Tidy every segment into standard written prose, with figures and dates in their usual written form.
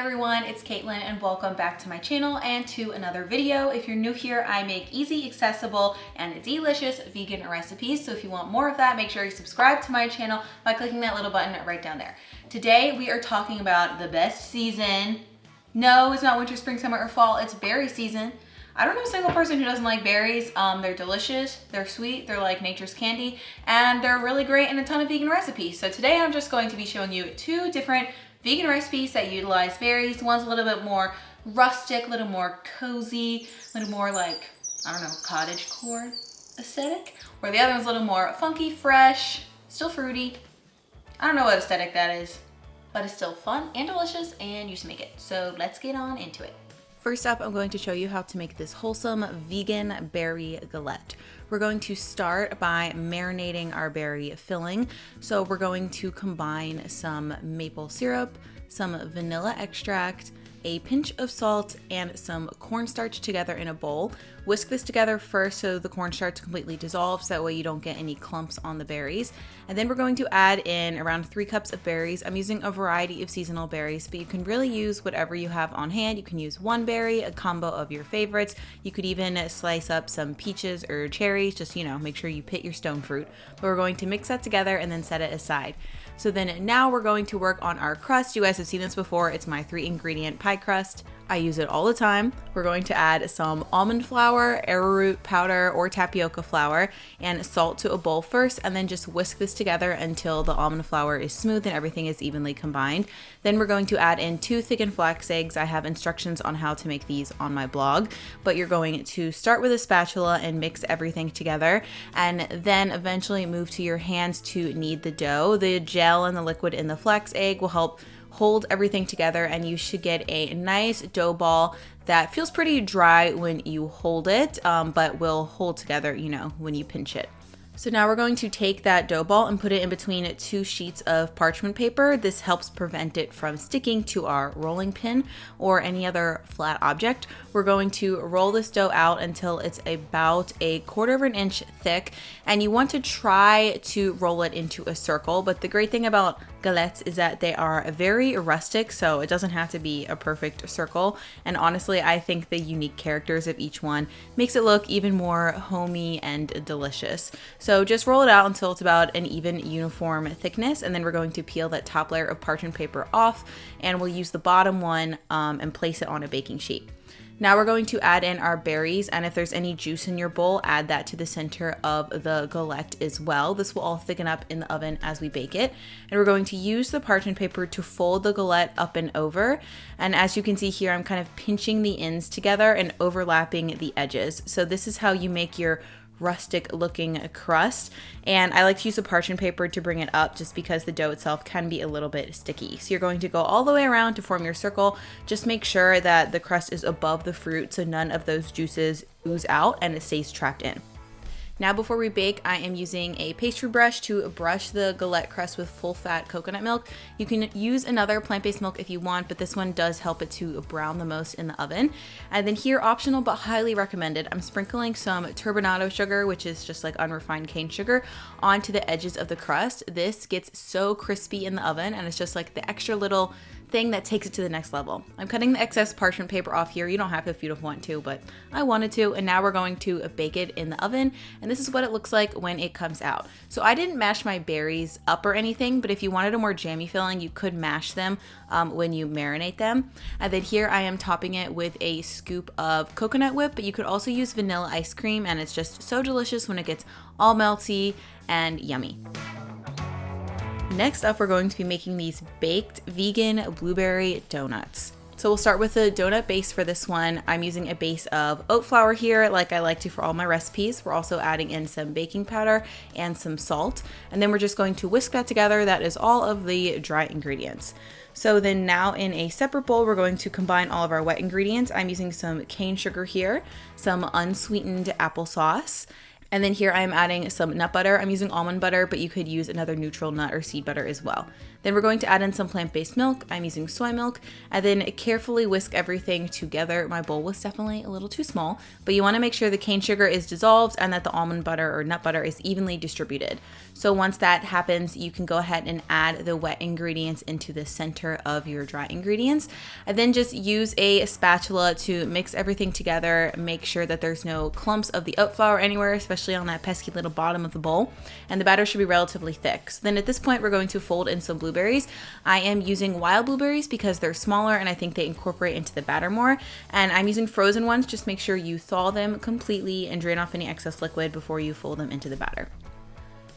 everyone, it's Caitlin and welcome back to my channel and to another video. If you're new here, I make easy, accessible, and delicious vegan recipes. So if you want more of that, make sure you subscribe to my channel by clicking that little button right down there. Today we are talking about the best season. No, it's not winter, spring, summer, or fall, it's berry season. I don't know a single person who doesn't like berries. They're delicious, they're sweet, they're like nature's candy, and they're really great in a ton of vegan recipes. So today I'm just going to be showing you two different vegan recipes that utilize berries. One's a little bit more rustic, a little more cozy, a little more like, I don't know, cottagecore aesthetic. Where the other one's a little more funky, fresh, still fruity. I don't know what aesthetic that is, but it's still fun and delicious and you should make it. So let's get on into it. First up, I'm going to show you how to make this wholesome vegan berry galette. We're going to start by marinating our berry filling. So we're going to combine some maple syrup, some vanilla extract, a pinch of salt, and some cornstarch together in a bowl. Whisk this together first so the cornstarch completely dissolves, that way you don't get any clumps on the berries. And then we're going to add in around 3 cups of berries. I'm using a variety of seasonal berries, but you can really use whatever you have on hand. You can use one berry, a combo of your favorites. You could even slice up some peaches or cherries, just, make sure you pit your stone fruit. But we're going to mix that together and then set it aside. So then now we're going to work on our crust. You guys have seen this before. It's my 3-ingredient pie crust. I use it all the time. We're going to add some almond flour, arrowroot powder, or tapioca flour, and salt to a bowl first, and then just whisk this together until the almond flour is smooth and everything is evenly combined. Then we're going to add in 2 thickened flax eggs. I have instructions on how to make these on my blog, but you're going to start with a spatula and mix everything together, and then eventually move to your hands to knead the dough. The gel and the liquid in the flax egg will help hold everything together, and you should get a nice dough ball that feels pretty dry when you hold it, but will hold together, when you pinch it. So now we're going to take that dough ball and put it in between 2 sheets of parchment paper. This helps prevent it from sticking to our rolling pin or any other flat object. We're going to roll this dough out until it's about 1/4 inch thick, and you want to try to roll it into a circle. But the great thing about galettes is that they are very rustic, so it doesn't have to be a perfect circle. And honestly, I think the unique characters of each one makes it look even more homey and delicious. So just roll it out until it's about an even uniform thickness, and then we're going to peel that top layer of parchment paper off, and we'll use the bottom one and place it on a baking sheet. Now we're going to add in our berries, and if there's any juice in your bowl, add that to the center of the galette as well. This will all thicken up in the oven as we bake it. And we're going to use the parchment paper to fold the galette up and over. And as you can see here, I'm kind of pinching the ends together and overlapping the edges. So this is how you make your rustic looking crust, and I like to use the parchment paper to bring it up just because the dough itself can be a little bit sticky. So you're going to go all the way around to form your circle. Just make sure that the crust is above the fruit so none of those juices ooze out and it stays trapped in. Now before we bake, I am using a pastry brush to brush the galette crust with full fat coconut milk. You can use another plant-based milk if you want, but this one does help it to brown the most in the oven. And then here, optional but highly recommended, I'm sprinkling some turbinado sugar, which is just like unrefined cane sugar, onto the edges of the crust. This gets so crispy in the oven, and it's just like the extra little thing that takes it to the next level. I'm cutting the excess parchment paper off here. You don't have to if you don't want to, but I wanted to. And now we're going to bake it in the oven, and this is what it looks like when it comes out. So I didn't mash my berries up or anything, but if you wanted a more jammy filling, you could mash them when you marinate them. And then here I am topping it with a scoop of coconut whip, but you could also use vanilla ice cream, and it's just so delicious when it gets all melty and yummy. Next up, we're going to be making these baked vegan blueberry donuts. So we'll start with the donut base for this one. I'm using a base of oat flour here, like I like to for all my recipes. We're also adding in some baking powder and some salt. And then we're just going to whisk that together. That is all of the dry ingredients. So then now in a separate bowl, we're going to combine all of our wet ingredients. I'm using some cane sugar here, some unsweetened applesauce, And then here I'm adding some nut butter. I'm using almond butter, but you could use another neutral nut or seed butter as well. Then we're going to add in some plant-based milk. I'm using soy milk, and then carefully whisk everything together. My bowl was definitely a little too small, but you wanna make sure the cane sugar is dissolved and that the almond butter or nut butter is evenly distributed. So once that happens, you can go ahead and add the wet ingredients into the center of your dry ingredients, and then just use a spatula to mix everything together. Make sure that there's no clumps of the oat flour anywhere, especially on that pesky little bottom of the bowl, and the batter should be relatively thick. So then at this point, we're going to fold in some blueberries. I am using wild blueberries because they're smaller and I think they incorporate into the batter more, and I'm using frozen ones. Just make sure you thaw them completely and drain off any excess liquid before you fold them into the batter.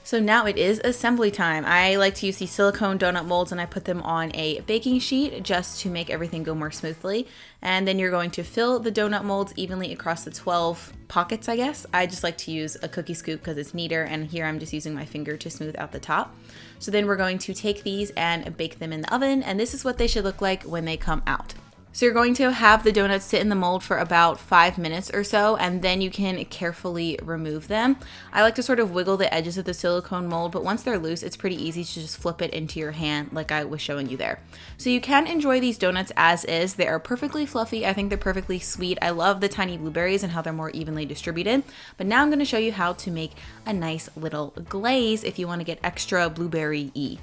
So now it is assembly time. I like to use these silicone donut molds and I put them on a baking sheet just to make everything go more smoothly. And then you're going to fill the donut molds evenly across the 12 pockets, I guess. I just like to use a cookie scoop because it's neater, and here I'm just using my finger to smooth out the top. So then we're going to take these and bake them in the oven, and this is what they should look like when they come out. So you're going to have the donuts sit in the mold for about 5 minutes or so, and then you can carefully remove them. I like to sort of wiggle the edges of the silicone mold, but once they're loose, it's pretty easy to just flip it into your hand like I was showing you there. So you can enjoy these donuts as is. They are perfectly fluffy. I think they're perfectly sweet. I love the tiny blueberries and how they're more evenly distributed. But now I'm going to show you how to make a nice little glaze if you want to get extra blueberry-y.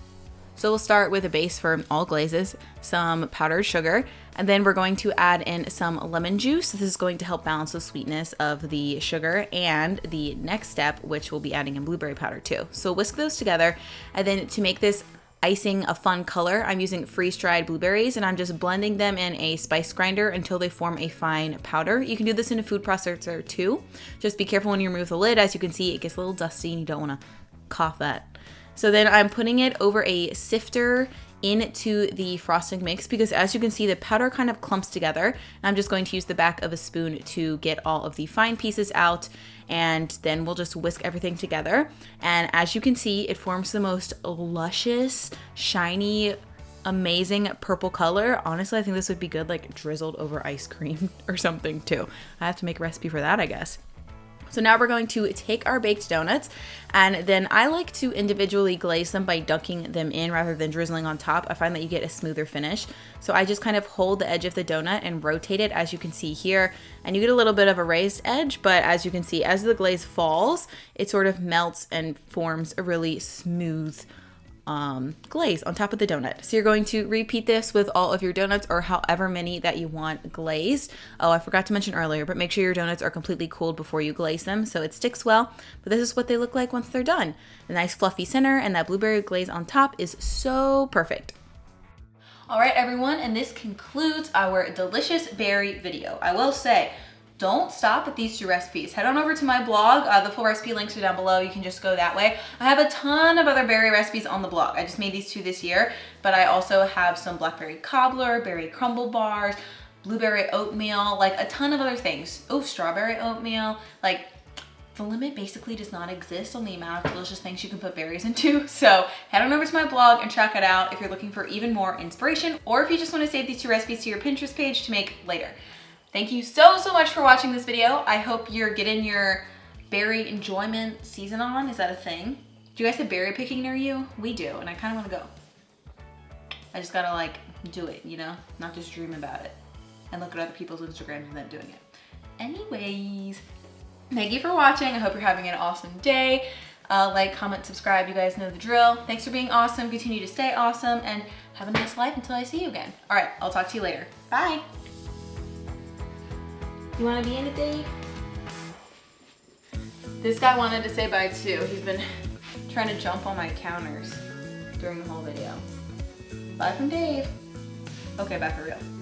So we'll start with a base for all glazes, some powdered sugar, and then we're going to add in some lemon juice. This is going to help balance the sweetness of the sugar, and the next step, which we'll be adding in blueberry powder too. So whisk those together, and then to make this icing a fun color, I'm using freeze-dried blueberries, and I'm just blending them in a spice grinder until they form a fine powder. You can do this in a food processor too. Just be careful when you remove the lid. As you can see, it gets a little dusty and you don't want to cough that. So then I'm putting it over a sifter into the frosting mix because, as you can see, the powder kind of clumps together. And I'm just going to use the back of a spoon to get all of the fine pieces out, and then we'll just whisk everything together. And as you can see, it forms the most luscious, shiny, amazing purple color. Honestly, I think this would be good like drizzled over ice cream or something too. I have to make a recipe for that, I guess. So now we're going to take our baked donuts, and then I like to individually glaze them by dunking them in rather than drizzling on top. I find that you get a smoother finish. So I just kind of hold the edge of the donut and rotate it, as you can see here, and you get a little bit of a raised edge, but as you can see, as the glaze falls, it sort of melts and forms a really smooth glaze on top of the donut. So you're going to repeat this with all of your donuts, or however many that you want glazed. Oh, I forgot to mention earlier, but make sure your donuts are completely cooled before you glaze them so it sticks well. But this is what they look like once they're done. The nice fluffy center and that blueberry glaze on top is so perfect. All right, everyone, and this concludes our delicious berry video. I will say, don't stop at these 2 recipes. Head on over to my blog. The full recipe links are down below. You can just go that way. I have a ton of other berry recipes on the blog. I just made these 2 this year, but I also have some blackberry cobbler, berry crumble bars, blueberry oatmeal, like a ton of other things. Oh, strawberry oatmeal. Like, the limit basically does not exist on the amount of delicious things you can put berries into. So head on over to my blog and check it out if you're looking for even more inspiration, or if you just want to save these 2 recipes to your Pinterest page to make later. Thank you so much for watching this video. I hope you're getting your berry enjoyment season on. Is that a thing? Do you guys have berry picking near you? We do, and I kind of want to go. I just gotta like do it, you know? Not just dream about it and look at other people's Instagrams and them doing it. Anyways, thank you for watching. I hope you're having an awesome day. Like, comment, subscribe. You guys know the drill. Thanks for being awesome. Continue to stay awesome, and have a nice life until I see you again. All right, I'll talk to you later. Bye. You want to be in it, Dave? This guy wanted to say bye too. He's been trying to jump on my counters during the whole video. Bye from Dave. Okay, bye for real.